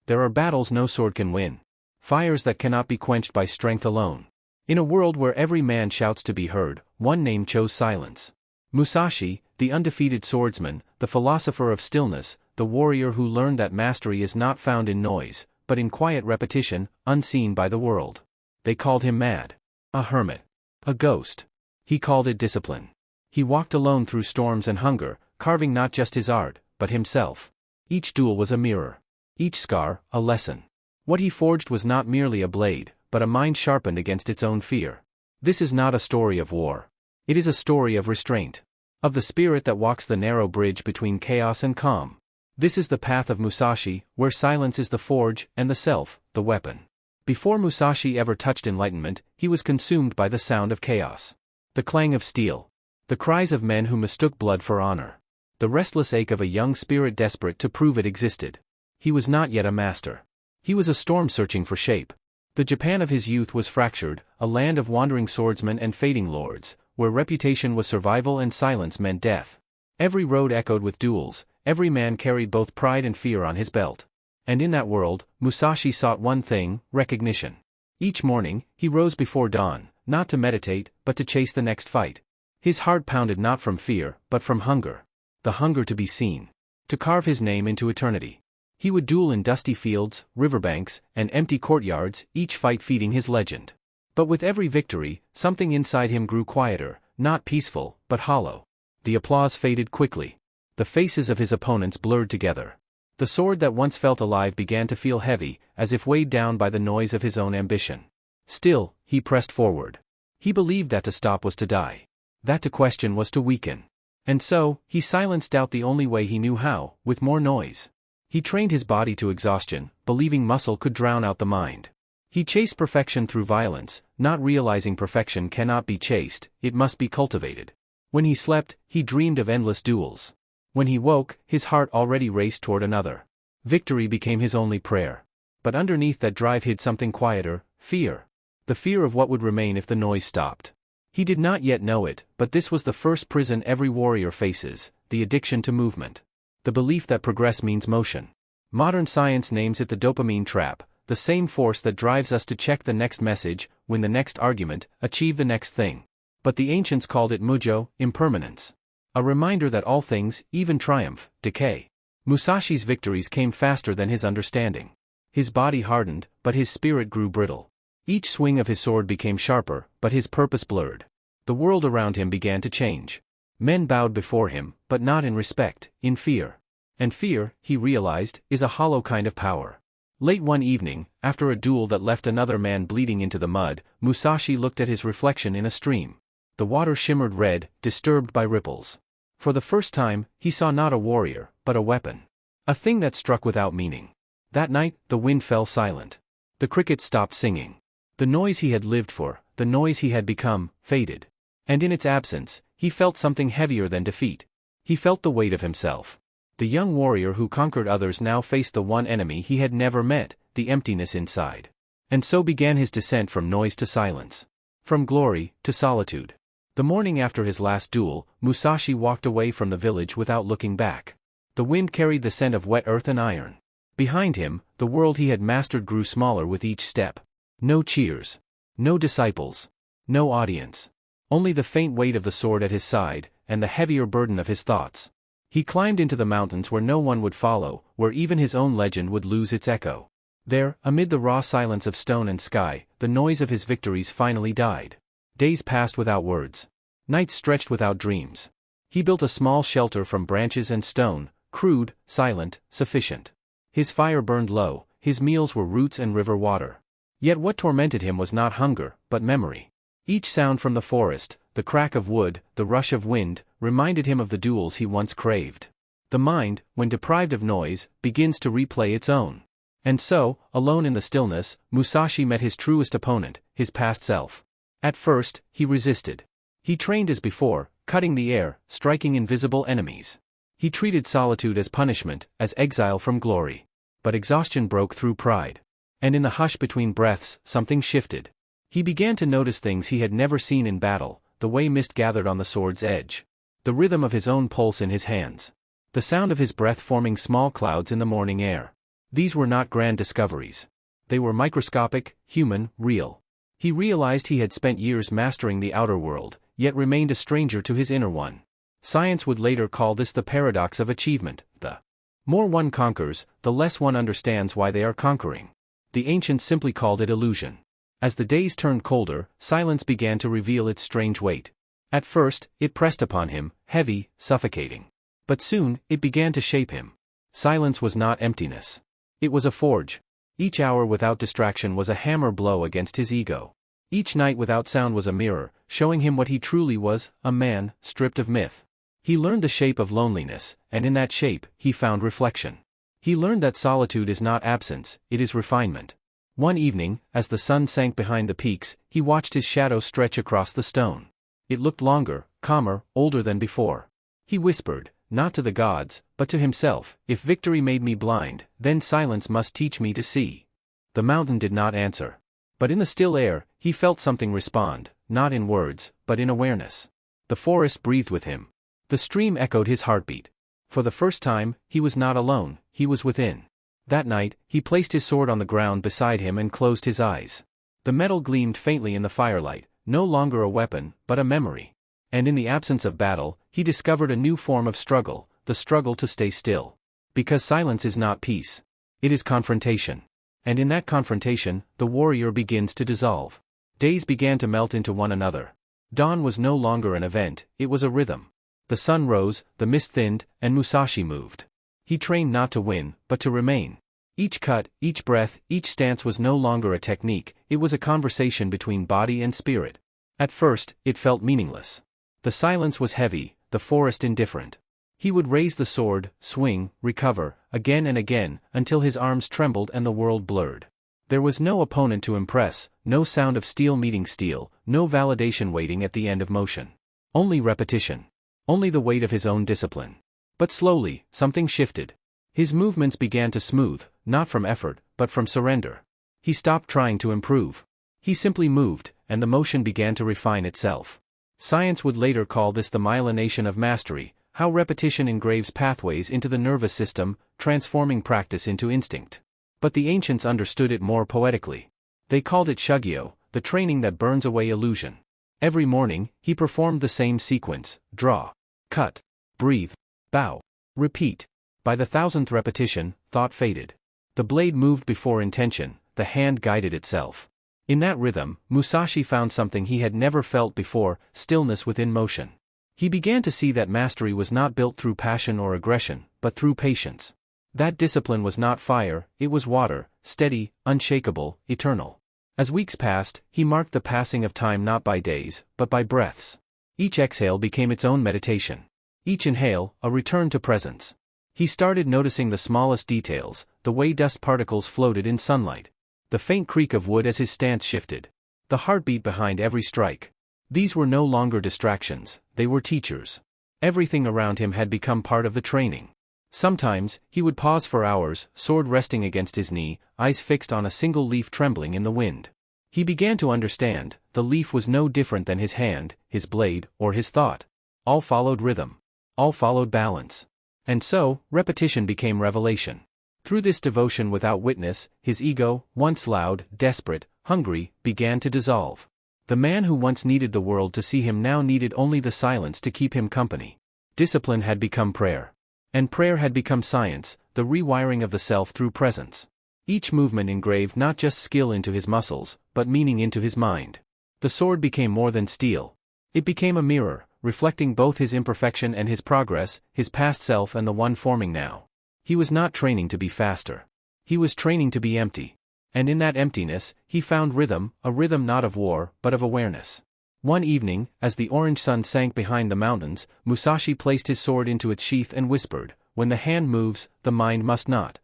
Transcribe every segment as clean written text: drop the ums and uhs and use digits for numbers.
There are battles no sword can win. Fires that cannot be quenched by strength alone. In a world where every man shouts to be heard, one name chose silence. Musashi, the undefeated swordsman, the philosopher of stillness, the warrior who learned that mastery is not found in noise, but in quiet repetition, unseen by the world. They called him mad. A hermit. A ghost. He called it discipline. He walked alone through storms and hunger, carving not just his art, but himself. Each duel was a mirror. Each scar, a lesson. What he forged was not merely a blade, but a mind sharpened against its own fear. This is not a story of war. It is a story of restraint. Of the spirit that walks the narrow bridge between chaos and calm. This is the path of Musashi, where silence is the forge, and the self, the weapon. Before Musashi ever touched enlightenment, he was consumed by the sound of chaos. The clang of steel. The cries of men who mistook blood for honor. The restless ache of a young spirit desperate to prove it existed. He was not yet a master. He was a storm searching for shape. The Japan of his youth was fractured, a land of wandering swordsmen and fading lords, where reputation was survival and silence meant death. Every road echoed with duels, every man carried both pride and fear on his belt. And in that world, Musashi sought one thing, recognition. Each morning, he rose before dawn, not to meditate, but to chase the next fight. His heart pounded not from fear, but from hunger. The hunger to be seen. To carve his name into eternity. He would duel in dusty fields, riverbanks, and empty courtyards, each fight feeding his legend. But with every victory, something inside him grew quieter, not peaceful, but hollow. The applause faded quickly. The faces of his opponents blurred together. The sword that once felt alive began to feel heavy, as if weighed down by the noise of his own ambition. Still, he pressed forward. He believed that to stop was to die. That to question was to weaken. And so, he silenced doubt the only way he knew how, with more noise. He trained his body to exhaustion, believing muscle could drown out the mind. He chased perfection through violence, not realizing perfection cannot be chased, it must be cultivated. When he slept, he dreamed of endless duels. When he woke, his heart already raced toward another. Victory became his only prayer. But underneath that drive hid something quieter, fear. The fear of what would remain if the noise stopped. He did not yet know it, but this was the first prison every warrior faces, the addiction to movement. The belief that progress means motion. Modern science names it the dopamine trap, the same force that drives us to check the next message, win the next argument, achieve the next thing. But the ancients called it mujo, impermanence. A reminder that all things, even triumph, decay. Musashi's victories came faster than his understanding. His body hardened, but his spirit grew brittle. Each swing of his sword became sharper, but his purpose blurred. The world around him began to change. Men bowed before him, but not in respect, in fear. And fear, he realized, is a hollow kind of power. Late one evening, after a duel that left another man bleeding into the mud, Musashi looked at his reflection in a stream. The water shimmered red, disturbed by ripples. For the first time, he saw not a warrior, but a weapon. A thing that struck without meaning. That night, the wind fell silent. The crickets stopped singing. The noise he had lived for, the noise he had become, faded. And in its absence, he felt something heavier than defeat. He felt the weight of himself. The young warrior who conquered others now faced the one enemy he had never met, the emptiness inside. And so began his descent from noise to silence. From glory, to solitude. The morning after his last duel, Musashi walked away from the village without looking back. The wind carried the scent of wet earth and iron. Behind him, the world he had mastered grew smaller with each step. No cheers. No disciples. No audience. Only the faint weight of the sword at his side, and the heavier burden of his thoughts. He climbed into the mountains where no one would follow, where even his own legend would lose its echo. There, amid the raw silence of stone and sky, the noise of his victories finally died. Days passed without words. Nights stretched without dreams. He built a small shelter from branches and stone, crude, silent, sufficient. His fire burned low, his meals were roots and river water. Yet what tormented him was not hunger, but memory. Each sound from the forest, the crack of wood, the rush of wind, reminded him of the duels he once craved. The mind, when deprived of noise, begins to replay its own. And so, alone in the stillness, Musashi met his truest opponent, his past self. At first, he resisted. He trained as before, cutting the air, striking invisible enemies. He treated solitude as punishment, as exile from glory. But exhaustion broke through pride. And in the hush between breaths, something shifted. He began to notice things he had never seen in battle, the way mist gathered on the sword's edge. The rhythm of his own pulse in his hands. The sound of his breath forming small clouds in the morning air. These were not grand discoveries. They were microscopic, human, real. He realized he had spent years mastering the outer world, yet remained a stranger to his inner one. Science would later call this the paradox of achievement. The more one conquers, the less one understands why they are conquering. The ancients simply called it illusion. As the days turned colder, silence began to reveal its strange weight. At first, it pressed upon him, heavy, suffocating. But soon, it began to shape him. Silence was not emptiness. It was a forge. Each hour without distraction was a hammer blow against his ego. Each night without sound was a mirror, showing him what he truly was, a man, stripped of myth. He learned the shape of loneliness, and in that shape, he found reflection. He learned that solitude is not absence, it is refinement. One evening, as the sun sank behind the peaks, he watched his shadow stretch across the stone. It looked longer, calmer, older than before. He whispered, not to the gods, but to himself, if victory made me blind, then silence must teach me to see. The mountain did not answer. But in the still air, he felt something respond, not in words, but in awareness. The forest breathed with him. The stream echoed his heartbeat. For the first time, he was not alone, he was within. That night, he placed his sword on the ground beside him and closed his eyes. The metal gleamed faintly in the firelight, no longer a weapon, but a memory. And in the absence of battle, he discovered a new form of struggle, the struggle to stay still. Because silence is not peace. It is confrontation. And in that confrontation, the warrior begins to dissolve. Days began to melt into one another. Dawn was no longer an event, it was a rhythm. The sun rose, the mist thinned, and Musashi moved. He trained not to win, but to remain. Each cut, each breath, each stance was no longer a technique, it was a conversation between body and spirit. At first, it felt meaningless. The silence was heavy, the forest indifferent. He would raise the sword, swing, recover, again and again, until his arms trembled and the world blurred. There was no opponent to impress, no sound of steel meeting steel, no validation waiting at the end of motion. Only repetition. Only the weight of his own discipline. But slowly, something shifted. His movements began to smooth, not from effort, but from surrender. He stopped trying to improve. He simply moved, and the motion began to refine itself. Science would later call this the myelination of mastery, how repetition engraves pathways into the nervous system, transforming practice into instinct. But the ancients understood it more poetically. They called it shugyo, the training that burns away illusion. Every morning, he performed the same sequence: draw, cut, breathe, bow, repeat. By the 1,000th repetition, thought faded. The blade moved before intention, the hand guided itself. In that rhythm, Musashi found something he had never felt before: stillness within motion. He began to see that mastery was not built through passion or aggression, but through patience. That discipline was not fire, it was water, steady, unshakable, eternal. As weeks passed, he marked the passing of time not by days, but by breaths. Each exhale became its own meditation. Each inhale, a return to presence. He started noticing the smallest details, the way dust particles floated in sunlight. The faint creak of wood as his stance shifted. The heartbeat behind every strike. These were no longer distractions, they were teachers. Everything around him had become part of the training. Sometimes, he would pause for hours, sword resting against his knee, eyes fixed on a single leaf trembling in the wind. He began to understand, the leaf was no different than his hand, his blade, or his thought. All followed rhythm. All followed balance. And so, repetition became revelation. Through this devotion without witness, his ego, once loud, desperate, hungry, began to dissolve. The man who once needed the world to see him now needed only the silence to keep him company. Discipline had become prayer. And prayer had become science, the rewiring of the self through presence. Each movement engraved not just skill into his muscles, but meaning into his mind. The sword became more than steel. It became a mirror, reflecting both his imperfection and his progress, his past self and the one forming now. He was not training to be faster. He was training to be empty. And in that emptiness, he found rhythm, a rhythm not of war, but of awareness. One evening, as the orange sun sank behind the mountains, Musashi placed his sword into its sheath and whispered, "When the hand moves, the mind must not."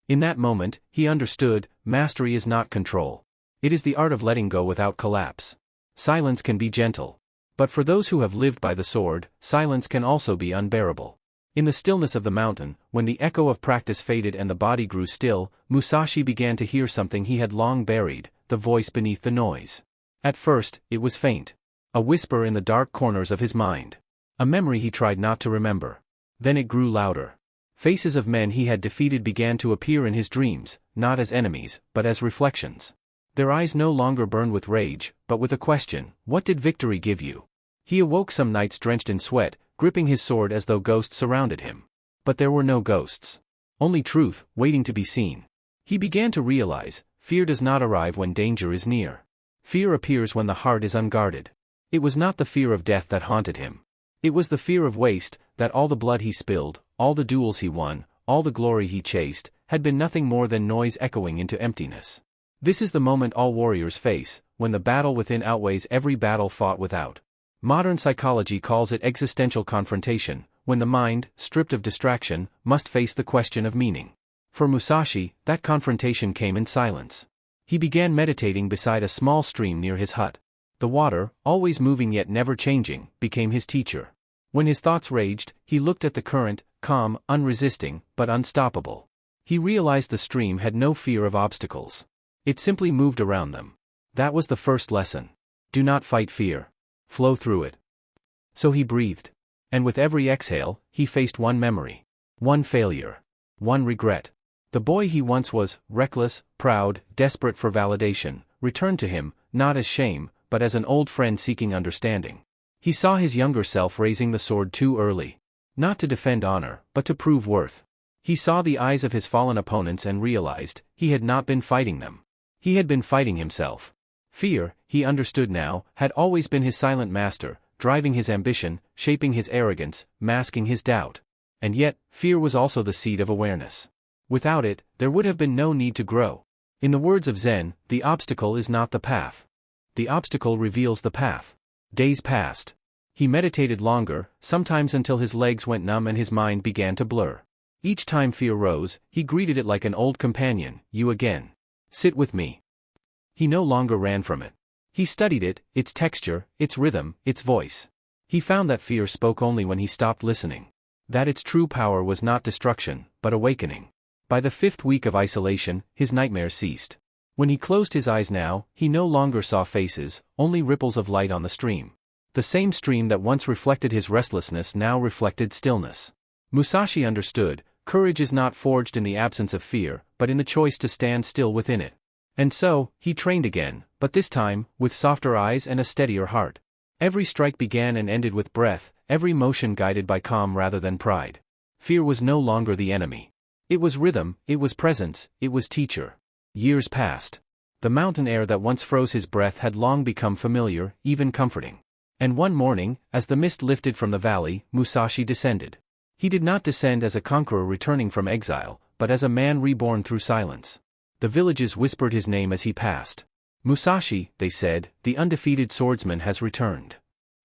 In that moment, he understood, mastery is not control. It is the art of letting go without collapse. Silence can be gentle. But for those who have lived by the sword, silence can also be unbearable. In the stillness of the mountain, when the echo of practice faded and the body grew still, Musashi began to hear something he had long buried, the voice beneath the noise. At first, it was faint. A whisper in the dark corners of his mind. A memory he tried not to remember. Then it grew louder. Faces of men he had defeated began to appear in his dreams, not as enemies, but as reflections. Their eyes no longer burned with rage, but with a question: what did victory give you? He awoke some nights drenched in sweat, gripping his sword as though ghosts surrounded him. But there were no ghosts. Only truth, waiting to be seen. He began to realize, fear does not arrive when danger is near. Fear appears when the heart is unguarded. It was not the fear of death that haunted him. It was the fear of waste, that all the blood he spilled, all the duels he won, all the glory he chased, had been nothing more than noise echoing into emptiness. This is the moment all warriors face, when the battle within outweighs every battle fought without. Modern psychology calls it existential confrontation, when the mind, stripped of distraction, must face the question of meaning. For Musashi, that confrontation came in silence. He began meditating beside a small stream near his hut. The water, always moving yet never changing, became his teacher. When his thoughts raged, he looked at the current, calm, unresisting, but unstoppable. He realized the stream had no fear of obstacles. It simply moved around them. That was the first lesson. Do not fight fear. Flow through it. So he breathed. And with every exhale, he faced one memory. One failure. One regret. The boy he once was, reckless, proud, desperate for validation, returned to him, not as shame, but as an old friend seeking understanding. He saw his younger self raising the sword too early. Not to defend honor, but to prove worth. He saw the eyes of his fallen opponents and realized, he had not been fighting them. He had been fighting himself. Fear, he understood now, had always been his silent master, driving his ambition, shaping his arrogance, masking his doubt. And yet, fear was also the seed of awareness. Without it, there would have been no need to grow. In the words of Zen, the obstacle is not the path. The obstacle reveals the path. Days passed. He meditated longer, sometimes until his legs went numb and his mind began to blur. Each time fear rose, he greeted it like an old companion: you again. Sit with me. He no longer ran from it. He studied it, its texture, its rhythm, its voice. He found that fear spoke only when he stopped listening. That its true power was not destruction, but awakening. By the 5th week of isolation, his nightmares ceased. When he closed his eyes now, he no longer saw faces, only ripples of light on the stream. The same stream that once reflected his restlessness now reflected stillness. Musashi understood, courage is not forged in the absence of fear, but in the choice to stand still within it. And so, he trained again, but this time, with softer eyes and a steadier heart. Every strike began and ended with breath, every motion guided by calm rather than pride. Fear was no longer the enemy. It was rhythm, it was presence, it was teacher. Years passed. The mountain air that once froze his breath had long become familiar, even comforting. And one morning, as the mist lifted from the valley, Musashi descended. He did not descend as a conqueror returning from exile, but as a man reborn through silence. The villages whispered his name as he passed. Musashi, they said, the undefeated swordsman has returned.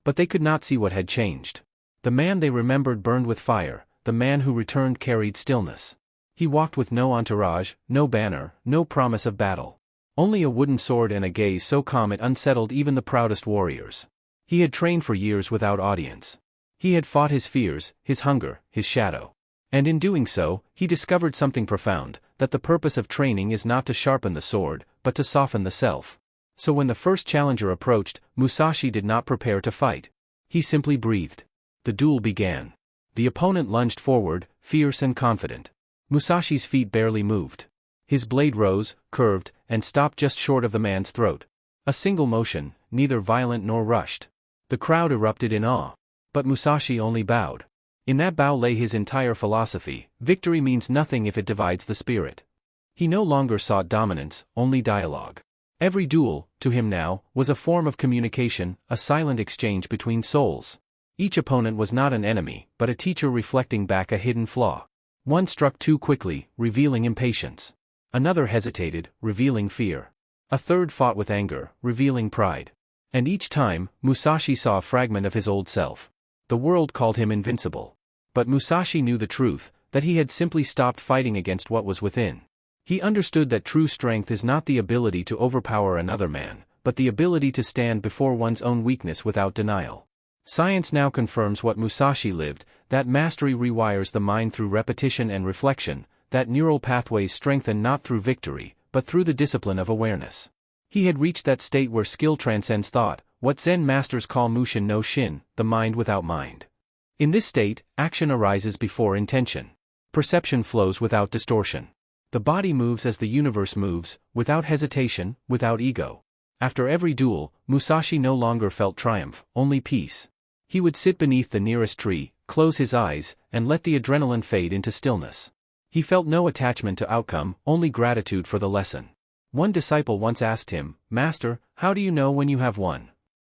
But they could not see what had changed. The man they remembered burned with fire, the man who returned carried stillness. He walked with no entourage, no banner, no promise of battle. Only a wooden sword and a gaze so calm it unsettled even the proudest warriors. He had trained for years without audience. He had fought his fears, his hunger, his shadow. And in doing so, he discovered something profound, that the purpose of training is not to sharpen the sword, but to soften the self. So when the first challenger approached, Musashi did not prepare to fight. He simply breathed. The duel began. The opponent lunged forward, fierce and confident. Musashi's feet barely moved. His blade rose, curved, and stopped just short of the man's throat. A single motion, neither violent nor rushed. The crowd erupted in awe. But Musashi only bowed. In that bow lay his entire philosophy: victory means nothing if it divides the spirit. He no longer sought dominance, only dialogue. Every duel, to him now, was a form of communication, a silent exchange between souls. Each opponent was not an enemy, but a teacher reflecting back a hidden flaw. One struck too quickly, revealing impatience. Another hesitated, revealing fear. A third fought with anger, revealing pride. And each time, Musashi saw a fragment of his old self. The world called him invincible. But Musashi knew the truth, that he had simply stopped fighting against what was within. He understood that true strength is not the ability to overpower another man, but the ability to stand before one's own weakness without denial. Science now confirms what Musashi lived, that mastery rewires the mind through repetition and reflection, that neural pathways strengthen not through victory, but through the discipline of awareness. He had reached that state where skill transcends thought, what Zen masters call mushin no shin, the mind without mind. In this state, action arises before intention. Perception flows without distortion. The body moves as the universe moves, without hesitation, without ego. After every duel, Musashi no longer felt triumph, only peace. He would sit beneath the nearest tree, close his eyes, and let the adrenaline fade into stillness. He felt no attachment to outcome, only gratitude for the lesson. One disciple once asked him, "Master, how do you know when you have won?"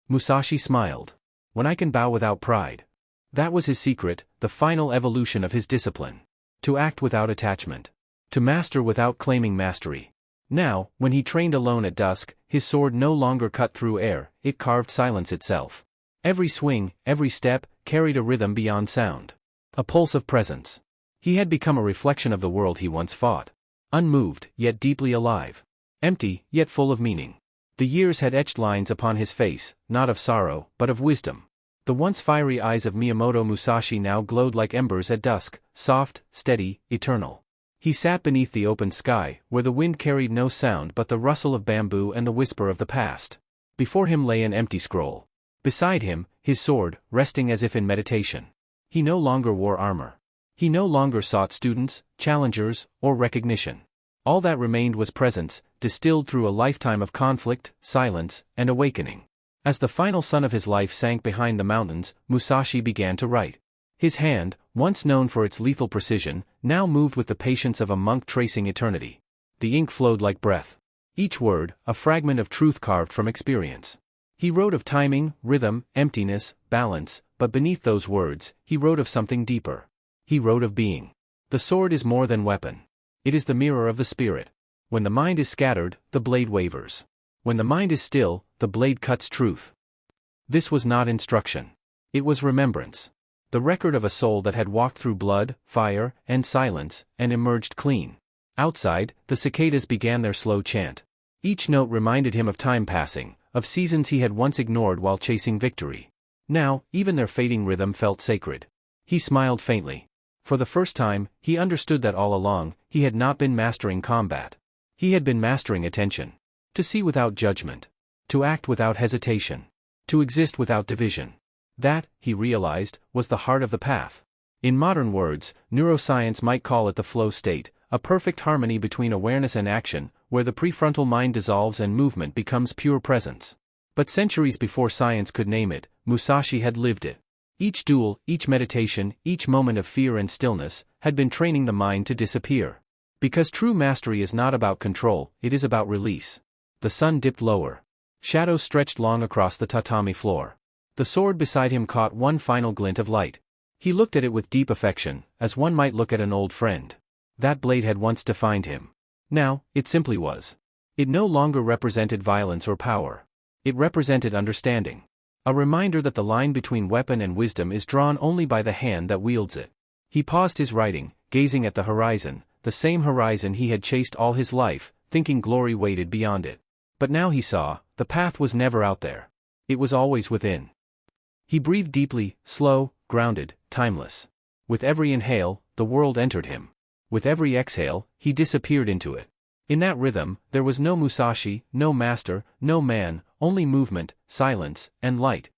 Musashi smiled. "When I can bow without pride." That was his secret, the final evolution of his discipline. To act without attachment. To master without claiming mastery. Now, when he trained alone at dusk, his sword no longer cut through air, it carved silence itself. Every swing, every step, carried a rhythm beyond sound. A pulse of presence. He had become a reflection of the world he once fought. Unmoved, yet deeply alive. Empty, yet full of meaning. The years had etched lines upon his face, not of sorrow, but of wisdom. The once fiery eyes of Miyamoto Musashi now glowed like embers at dusk, soft, steady, eternal. He sat beneath the open sky, where the wind carried no sound but the rustle of bamboo and the whisper of the past. Before him lay an empty scroll. Beside him, his sword, resting as if in meditation. He no longer wore armor. He no longer sought students, challengers, or recognition. All that remained was presence, distilled through a lifetime of conflict, silence, and awakening. As the final sun of his life sank behind the mountains, Musashi began to write. His hand, once known for its lethal precision, now moved with the patience of a monk tracing eternity. The ink flowed like breath. Each word, a fragment of truth carved from experience. He wrote of timing, rhythm, emptiness, balance, but beneath those words, he wrote of something deeper. He wrote of being. The sword is more than weapon. It is the mirror of the spirit. When the mind is scattered, the blade wavers. When the mind is still, the blade cuts truth. This was not instruction. It was remembrance. The record of a soul that had walked through blood, fire, and silence, and emerged clean. Outside, the cicadas began their slow chant. Each note reminded him of time passing, of seasons he had once ignored while chasing victory. Now, even their fading rhythm felt sacred. He smiled faintly. For the first time, he understood that all along, he had not been mastering combat. He had been mastering attention. To see without judgment. To act without hesitation. To exist without division. That, he realized, was the heart of the path. In modern words, neuroscience might call it the flow state, a perfect harmony between awareness and action, where the prefrontal mind dissolves and movement becomes pure presence. But centuries before science could name it, Musashi had lived it. Each duel, each meditation, each moment of fear and stillness, had been training the mind to disappear. Because true mastery is not about control, it is about release. The sun dipped lower. Shadows stretched long across the tatami floor. The sword beside him caught one final glint of light. He looked at it with deep affection, as one might look at an old friend. That blade had once defined him. Now, it simply was. It no longer represented violence or power. It represented understanding. A reminder that the line between weapon and wisdom is drawn only by the hand that wields it. He paused his writing, gazing at the horizon, the same horizon he had chased all his life, thinking glory waited beyond it. But now he saw, the path was never out there. It was always within. He breathed deeply, slow, grounded, timeless. With every inhale, the world entered him. With every exhale, he disappeared into it. In that rhythm, there was no Musashi, no master, no man, only movement, silence, and light.